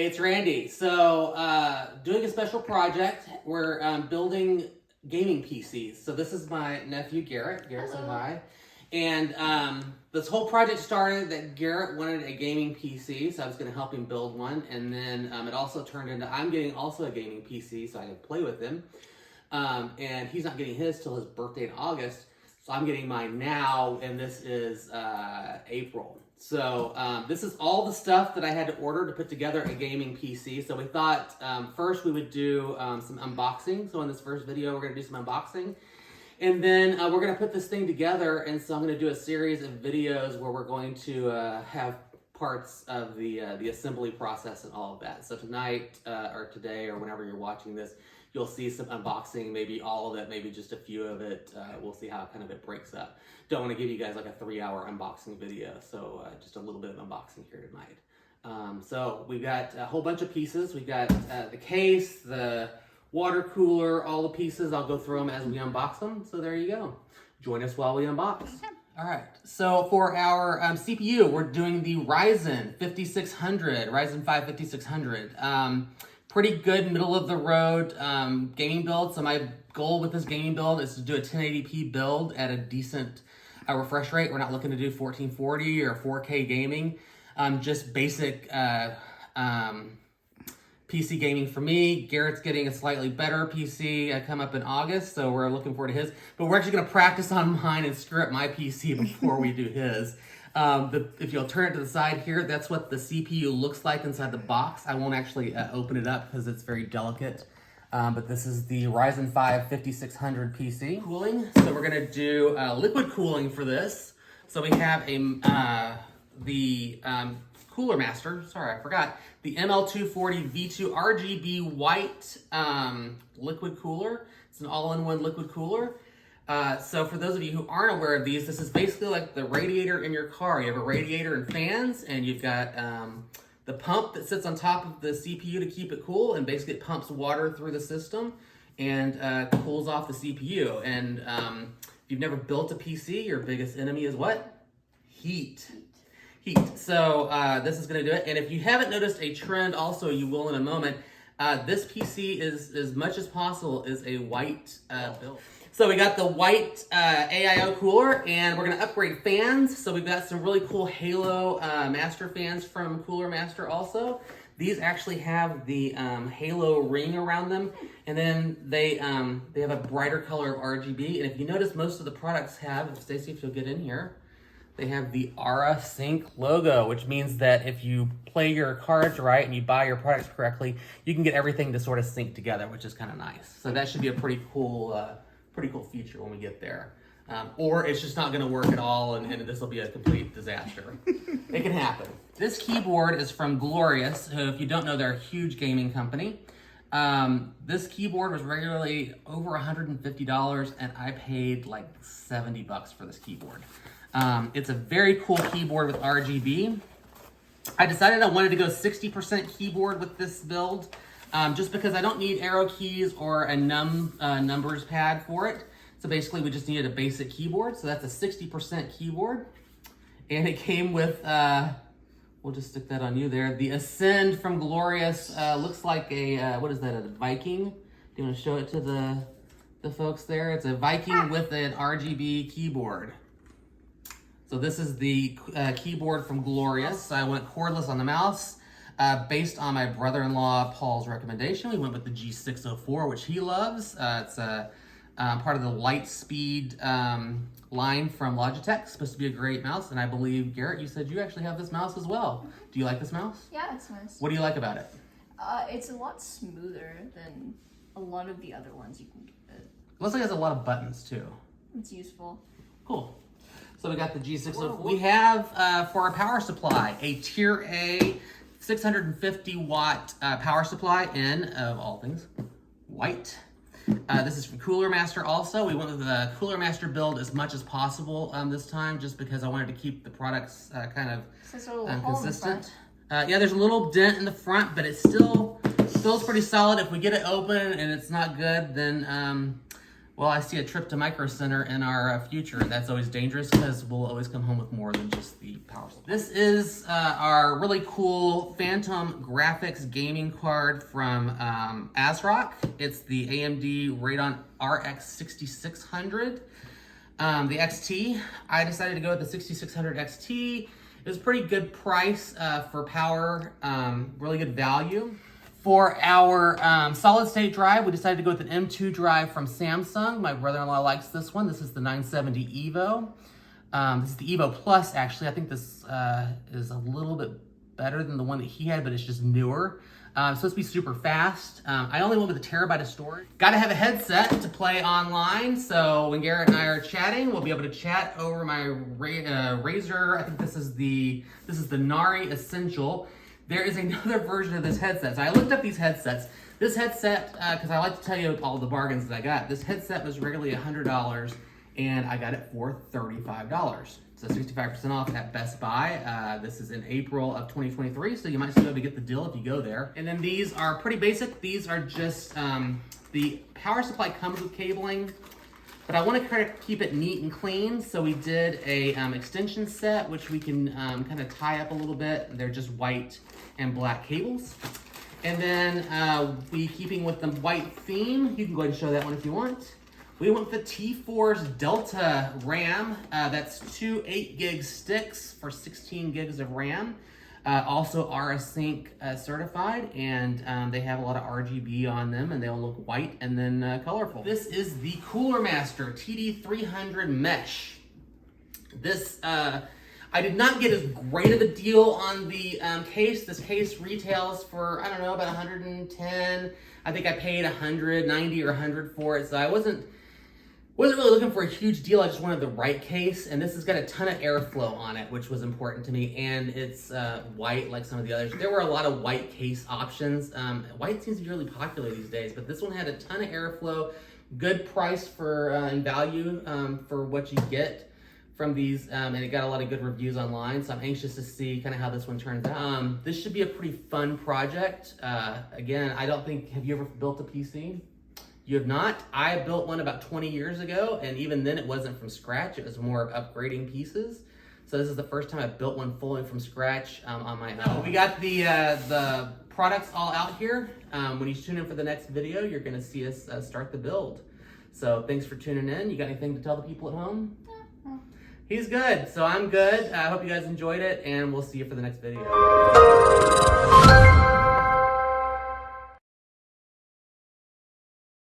it's Randy. So, doing a special project. We're building gaming PCs. So this is my nephew, Garrett. Garrett, say hi. And this whole project started that Garrett wanted a gaming PC, so I was going to help him build one. And then it also turned into I'm getting also a gaming PC, so I can play with him. And he's not getting his till his birthday in August. So I'm getting mine now, and this is April. So this is all the stuff that I had to order to put together a gaming PC. So we thought first we would do some unboxing. So in this first video, we're going to do some unboxing. And then we're going to put this thing together. And so I'm going to do a series of videos where we're going to have parts of the assembly process and all of that. So tonight or today or whenever you're watching this, you'll see some unboxing, maybe all of it, maybe just a few of it. We'll see how kind of it breaks up. Don't want to give you guys like a 3-hour unboxing video, so just a little bit of unboxing here tonight. So we've got a whole bunch of pieces. We've got the case, the water cooler, all the pieces. I'll go through them as we unbox them. So there you go. Join us while we unbox. All right, so for our CPU, we're doing the Ryzen 5600, Ryzen 5 5600. Pretty good middle of the road gaming build. So my goal with this gaming build is to do a 1080p build at a decent refresh rate. We're not looking to do 1440 or 4K gaming. Just basic PC gaming for me. Garrett's getting a slightly better PC come up in August, so we're looking forward to his. But we're actually going to practice on mine and screw up my PC before we do his. If you'll turn it to the side here, that's what the CPU looks like inside the box. I won't actually open it up because it's very delicate. But this is the Ryzen 5 5600 PC. Cooling. So we're going to do liquid cooling for this. So we have the Cooler Master. Sorry, I forgot. The ML240 V2 RGB white liquid cooler. It's an all-in-one liquid cooler. So for those of you who aren't aware of these, this is basically like the radiator in your car. You have a radiator and fans, and you've got the pump that sits on top of the CPU to keep it cool, and basically it pumps water through the system and cools off the CPU. And if you've never built a PC, your biggest enemy is what? Heat. So this is going to do it. And if you haven't noticed a trend also, you will in a moment, this PC is, as much as possible, is a white build. So we got the white AIO cooler, and we're going to upgrade fans. So we've got some really cool Halo Master fans from Cooler Master also. These actually have the Halo ring around them, and then they have a brighter color of RGB. And if you notice, most of the products have, Stacey, if you'll get in here, they have the Aura Sync logo, which means that if you play your cards right and you buy your products correctly, you can get everything to sort of sync together, which is kind of nice. So that should be a pretty cool feature when we get there. Or it's just not going to work at all, and this will be a complete disaster. It can happen. This keyboard is from Glorious, who, if you don't know, they're a huge gaming company. This keyboard was regularly over $150, and I paid like $70 for this keyboard. It's a very cool keyboard with RGB. I decided I wanted to go 60% keyboard with this build, just because I don't need arrow keys or a numbers pad for it. So basically we just needed a basic keyboard. So that's a 60% keyboard. And it came with, we'll just stick that on you there, the Ascend from Glorious. Looks like a, what is that, a Viking? Do you want to show it to the folks there? It's a Viking with an RGB keyboard. So this is the keyboard from Glorious. I went cordless on the mouse. Based on my brother-in-law Paul's recommendation, we went with the G604, which he loves. It's a part of the Lightspeed line from Logitech. It's supposed to be a great mouse, and I believe, Garrett, you said you actually have this mouse as well. Do you like this mouse? Yeah, it's nice. What do you like about it? It's a lot smoother than a lot of the other ones you can get. It looks like it has a lot of buttons, too. It's useful. Cool. So we got the G604. We have, for our power supply, a Tier A 650 watt power supply in, of all things, white. This is from Cooler Master also. We went with the Cooler Master build as much as possible this time, just because I wanted to keep the products kind of consistent. Yeah, there's a little dent in the front, but it still feels pretty solid. If we get it open and it's not good, then Well, I see a trip to Micro Center in our future, and that's always dangerous because we'll always come home with more than just the power supply. This is our really cool Phantom Graphics gaming card from ASRock. It's the AMD Radeon RX 6600. The XT, I decided to go with the 6600 XT. It was a pretty good price for power, really good value. For our solid state drive, we decided to go with an M2 drive from Samsung. My brother-in-law likes this one. This is the 970 EVO. This is the EVO Plus, actually. I think this is a little bit better than the one that he had, but it's just newer. It's supposed to be super fast. I only went with a terabyte of storage. Got to have a headset to play online, so when Garrett and I are chatting, we'll be able to chat over my Razer. I think this is the Nari Essential. There is another version of this headset. So I looked up these headsets. This headset, because I like to tell you all the bargains that I got. This headset was regularly $100, and I got it for $35. So 65% off at Best Buy. This is in April of 2023, so you might still be able to get the deal if you go there. And then these are pretty basic. These are just, the power supply comes with cabling, but I want to kind of keep it neat and clean, so we did a extension set, which we can kind of tie up a little bit. They're just white and black cables. And then we, keeping with the white theme, you can go ahead and show that one if you want. We went with the T-Force Delta RAM. That's two 8-gig sticks for 16 gigs of RAM. Also RS-Sync certified, and they have a lot of RGB on them, and they'll look white and then colorful. This is the Cooler Master TD300 Mesh. This, I did not get as great of a deal on the case. This case retails for, I don't know, about 110. I think I paid 190 or 100 for it, so I wasn't really looking for a huge deal. I just wanted the right case, and this has got a ton of airflow on it, which was important to me, and it's white like some of the others. There were a lot of white case options. White seems to be really popular these days, but this one had a ton of airflow, good price for and value for what you get from these, and it got a lot of good reviews online, so I'm anxious to see kind of how this one turns out. This should be a pretty fun project. Again, I don't think, have you ever built a PC? You have not? I built one about 20 years ago, and even then it wasn't from scratch. It was more of upgrading pieces. So this is the first time I've built one fully from scratch on my own. We got the products all out here. When you tune in for the next video, you're gonna see us start the build. So thanks for tuning in. You got anything to tell the people at home? He's good, so I'm good. I hope you guys enjoyed it, and we'll see you for the next video.